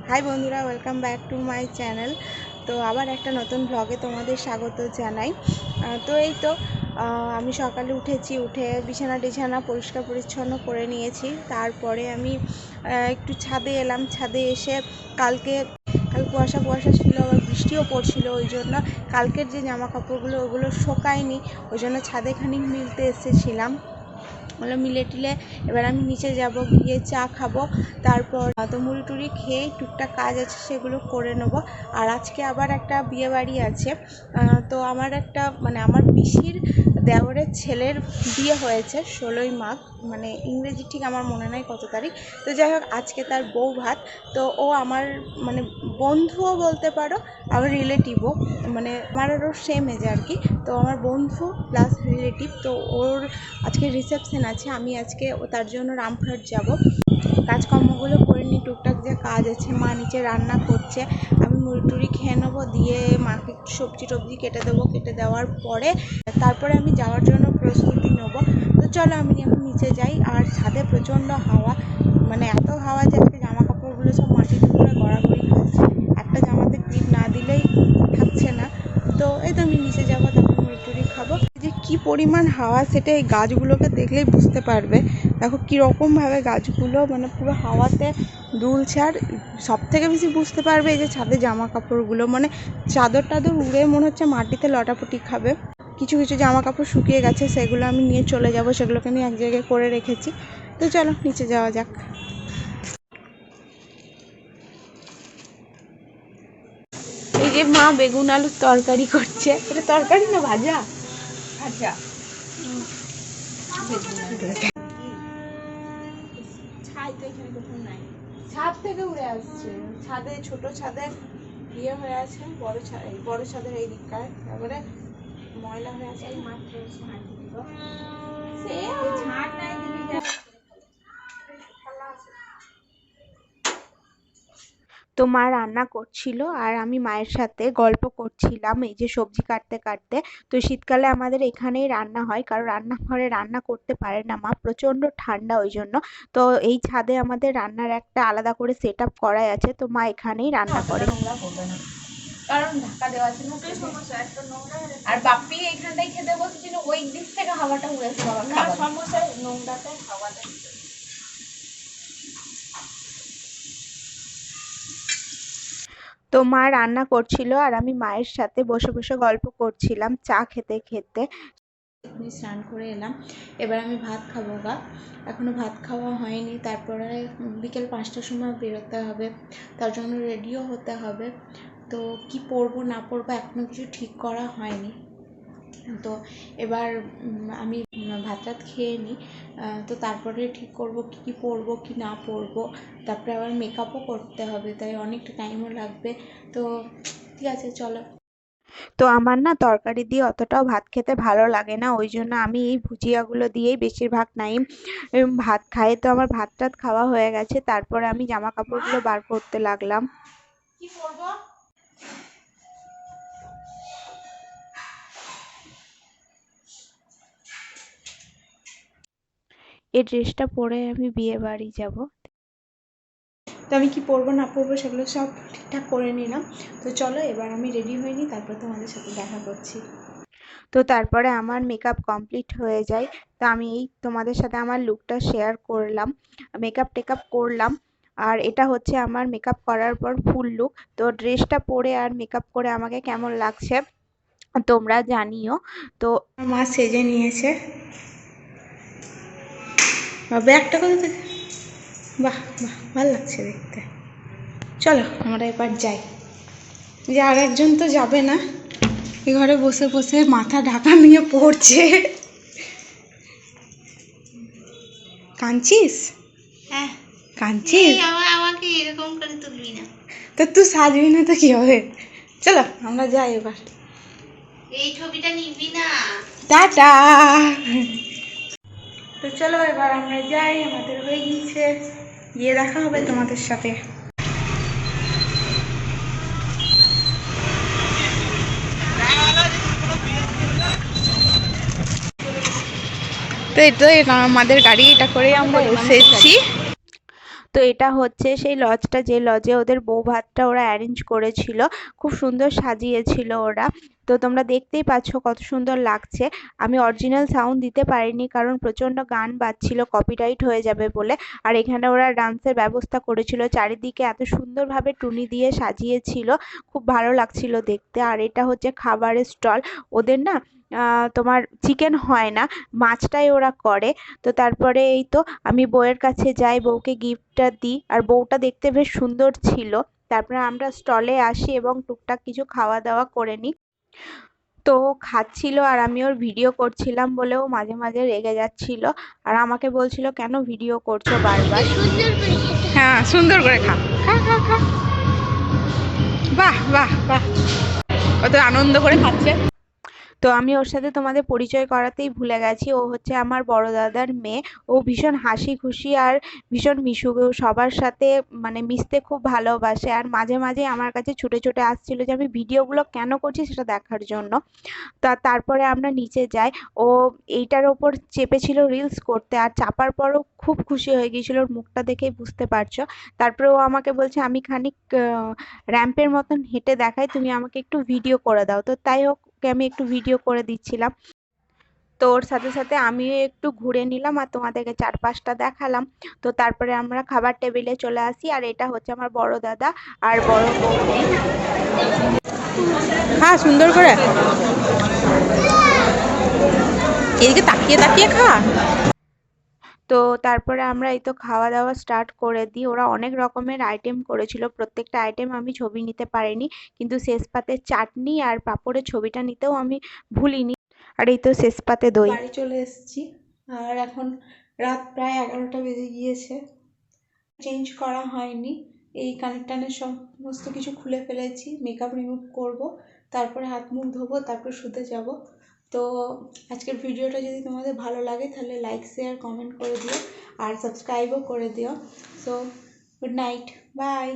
High বন্ধুরা, welcome back to my channel. তো আবার একটা নতুন ব্লগে তোমাদের স্বাগত জানাই। তো এই তো আমি সকালে উঠে বিছানা টিছানা পরিষ্কার পরিচ্ছন্ন করে নিয়েছি। তারপরে আমি একটু ছাদে এলাম। ছাদে এসে কাল কুয়াশা কুয়াশা ছিল, আবার বৃষ্টিও পড়ছিল, ওই জন্য কালকের যে জামা কাপড়গুলো ওগুলো শোকায়নি, ওই জন্য ছাদে খানিক মিলতে এসেছিলাম। ওগুলো মিলে টিলে এবার আমি নিচে যাব, গিয়ে চা খাবো, তারপর তো মুড়ি টুড়ি খেয়ে টুকটাক কাজ আছে সেগুলো করে নেবো। আর আজকে আবার একটা বিয়ে বাড়ি আছে। তো আমার একটা আমার পিসির দেওরের ছেলের বিয়ে হয়েছে 16ই মাঘ, ইংরেজি ঠিক আমার মনে নাই কত তারিখ। তো যাই হোক, আজকে তার বউ ভাত। তো ও আমার বন্ধুও বলতে পারো, আমার রিলেটিভও, আমার আরও সেম এজে আর কি। তো আমার বন্ধু প্লাস রিলেটিভ। তো ওর আজকে রিসেপশন আছে। আমি আজকে তার জন্য রামপুরহাট যাব। কাজকর্মগুলো করে নিই, টুকটাক যে কাজ আছে। মা নিচে রান্না করছে, আমি মুড়ি টুড়ি খেয়ে নেবো, দিয়ে মাকে সবজি টবজি কেটে দেবো। কেটে দেওয়ার পরে তারপরে আমি যাওয়ার জন্য প্রস্তুতি নেবো। তো চলো আমি এখন নিচে যাই। আর ছাদে প্রচণ্ড হাওয়া, এত হাওয়া যে আজকে জামা কাপড়গুলো সব মাটির উপরে গড়াগড়ি খাচ্ছে। একটা জামাতে ক্লিপ না দিলেই থাকছে না। তো এই তো আমি নিচে যাবো, তারপর মুড়ি টুড়ি খাবো। যে কি পরিমাণ হাওয়া সেটা এই গাছগুলোকে দেখলেই বুঝতে পারবে। দেখো কীরকমভাবে গাছগুলো পুরো হাওয়াতে দুলছে। আর সব থেকে বেশি বুঝতে পারবে এই যে ছাদে জামা কাপড়গুলো, চাদর টাদর উড়ে মনে হচ্ছে মাটিতে লটাপটি খাবে। কিছু কিছু জামা কাপড় শুকিয়ে গেছে, সেগুলো আমি নিয়ে চলে যাব। সেগুলোকে আমি এক জায়গায় করে রেখেছি। তো চলো নিচে যাওয়া যাক। এই যে মা বেগুন আলুর তরকারি করছে। এটা তরকারি না ভাজা? ভাজা। ছাদ থেকে উড়ে আসছে, ছাদে ছোট ছাদের ইয়ে হয়ে আছে, বড় ছাদের এই দিকটায়, তারপরে ময়লা হয়ে আছে। তো মা রান্না করছিল আর আমি মায়ের সাথে গল্প করছিলাম এই যে সবজি কাটতে কাটতে। তো শীতকালে আমাদের এখানেই রান্না হয়, কারণ রান্নাঘরে রান্না করতে পারে না মা, প্রচণ্ড ঠান্ডা, ওই জন্য। তো এই ছাদে আমাদের রান্নার একটা আলাদা করে সেট আপ করাই আছে। তো মা এখানেই রান্না করে। কারণ ঢাকা দেওয়া আছে না, আর বাপ্পি এইখানটাই খেতে বসছিল, ওই দিক থেকে হাওয়াটা উড়েছে। সমস্যা নোংরাতে হাওয়াটা। তো মা রান্না করছিল আর আমি মায়ের সাথে বসে বসে গল্প করছিলাম চা খেতে খেতে। আমি স্নান করে এলাম, এবার আমি ভাত খাবো গা। এখনও ভাত খাওয়া হয়নি। তারপরে বিকেল 5টার সময় বেরোতে হবে, তার জন্য রেডিও হতে হবে। তো কি পরবো না পরবো এখনও কিছু ঠিক করা হয়নি। তো এবার আমি ভাত টাত খেয়ে নিই, তো তারপরে ঠিক করবো কী পরবো কি না পরবো। তারপরে আবার মেকআপও করতে হবে, তাই অনেকটা টাইমও লাগবে। তো ঠিক আছে, চলো। তো আমার না তরকারি দিয়ে অতটাও ভাত খেতে ভালো লাগে না, ওই জন্য আমি এই ভুজিয়াগুলো দিয়েই বেশিরভাগ টাইম ভাত খাই। তো আমার ভাত টাত খাওয়া হয়ে গেছে, তারপরে আমি জামা কাপড়গুলো বার করতে লাগলাম। কি করবো? এই ড্রেসটা পরে আমি বিয়ে বাড়ি যাব। তো আমি কি পরবো না পরবো সেগুলো সব ঠিকঠাক করে নিলাম। তো চলো এবার আমি রেডি হয়ে নিই, তারপর তোমাদের সাথে দেখা করছি। তো তারপরে আমার মেকআপ কমপ্লিট হয়ে যায়। তো আমি এই তোমাদের সাথে আমার লুকটা শেয়ার করলাম, মেকআপ টেকআপ করলাম। আর এটা হচ্ছে আমার মেকআপ করার পর ফুল লুক। তো ড্রেসটা পরে আর মেকআপ করে আমাকে কেমন লাগছে তোমরা জানিও। তো মা সেজে নিয়েছে, ব্যাগটা কোথা থেকে? বাহ বাহ, ভালো লাগছে দেখতে। চলো আমরা এবার যাই। যে আর একজন তো যাবে না, এ ঘরে বসে বসে মাথা ঢাকা নিয়ে পড়ছে। কাঁদছিস? হ্যাঁ কাঁদছিস? আমাকে এরকম করে তুলবি না তো, তুই সাজবি না তো কি হবে? চলো আমরা যাই এবার। এই ছবিটা নিবি না? টাটা। তো চলো এবার আমরা যাই, আমাদের হয়ে গিয়েছে, গিয়ে দেখা হবে তোমাদের সাথে। তো এই তো আমাদের গাড়ি, এটা করে আমরা এসেছি। তো এটা হচ্ছে সেই লজটা, যে লজে ওদের বউ ভাতটা ওরা অ্যারেঞ্জ করেছিল, খুব সুন্দর সাজিয়েছিল ওরা। তো তোমরা দেখতেই পাচ্ছ কত সুন্দর লাগছে। আমি অরিজিনাল সাউন্ড দিতে পারিনি কারণ প্রচণ্ড গান বাজছিল, কপিরাইট হয়ে যাবে বলে। আর এখানে ওরা ডান্সের ব্যবস্থা করেছিল, চারিদিকে এত সুন্দরভাবে টুনি দিয়ে সাজিয়েছিল, খুব ভালো লাগছিল দেখতে। আর এটা হচ্ছে খাবারের স্টল। ওদের না তোমার চিকেন হয় না, মাছটাই ওরা করে। তো তারপরে এই তো আমি বউয়ের কাছে যাই, বউকে গিফটটা দিই, আর বউটা দেখতে বেশ সুন্দর ছিল। তারপরে আমরা স্টলে আসি এবং টুকটাক কিছু খাওয়া দাওয়া করে নিই। তো ও খাচ্ছিল আর আমি ওর ভিডিও করছিলাম বলে ও মাঝে মাঝে রেগে যাচ্ছিল, আর আমাকে বলছিল কেন ভিডিও করছো বারবার। হ্যাঁ, সুন্দর করে খা, খা খা খা। বাহ বাহ বাহ, কত আনন্দ করে খাচ্ছে। তো আমি ওর সাথে তোমাদের পরিচয় করাতেই ভুলে গেছি, ও হচ্ছে আমার বড় দাদার মেয়ে। ও ভীষণ হাসি খুশি আর ভীষণ মিশুক, ও সবার সাথে মানে মিশতে খুব ভালোবাসে। আর মাঝে মাঝে আমার কাছে ছুটে ছুটে আসছিল যে আমি ভিডিওগুলো কেন করছি সেটা দেখার জন্য। তারপরে আমরা নিচে যাই। ও এইটার ওপর চেপেছিল রিলস করতে, আর চাপার পরও খুব খুশি হয়ে গিয়েছিল, ওর মুখটা দেখেই বুঝতে পারছো। তারপরে ও আমাকে বলছে আমি খানিক র্যাম্পের মতন হেঁটে দেখাই, তুমি আমাকে একটু ভিডিও করে দাও। তো তাই হোক, ওকে আমি একটু ভিডিও করে দিচ্ছিলাম। তো ওর সাথে সাথে আমিও একটু ঘুরে নিলাম আর তোমাদেরকে চারপাশটা দেখালাম। তো তারপরে আমরা খাবার টেবিলে চলে আসি, আর এটা হচ্ছে আমার বড় দাদা আর বড় বৌদি। হ্যাঁ, সুন্দর করে এদিকে তাকিয়ে তাকিয়ে খা। তো তারপরে আমরা এই তো খাওয়া দাওয়া স্টার্ট করে দিই। ওরা অনেক রকমের আইটেম করেছিল, প্রত্যেকটা আইটেম আমি ছবি নিতে পারিনি, কিন্তু শেষ পাতে চাটনি আর পাঁপড়ের ছবিটা নিতেও আমি ভুলিনি। আর এই তো শেষ পাতে দই। বাড়ি চলে এসেছি, আর এখন রাত প্রায় 11টা বেজে গিয়েছে। চেঞ্জ করা হয়নি, এই কানেকটানের সমস্ত কিছু খুলে ফেলেছি, মেকআপ রিমুভ করব, তারপরে হাত মুখ ধোবো, তারপর শুতে যাব। তো আজকের ভিডিওটা যদি তোমাদের ভালো লাগে তাহলে লাইক শেয়ার কমেন্ট করে দিও, আর সাবস্ক্রাইবও করে দিও। So good night, by.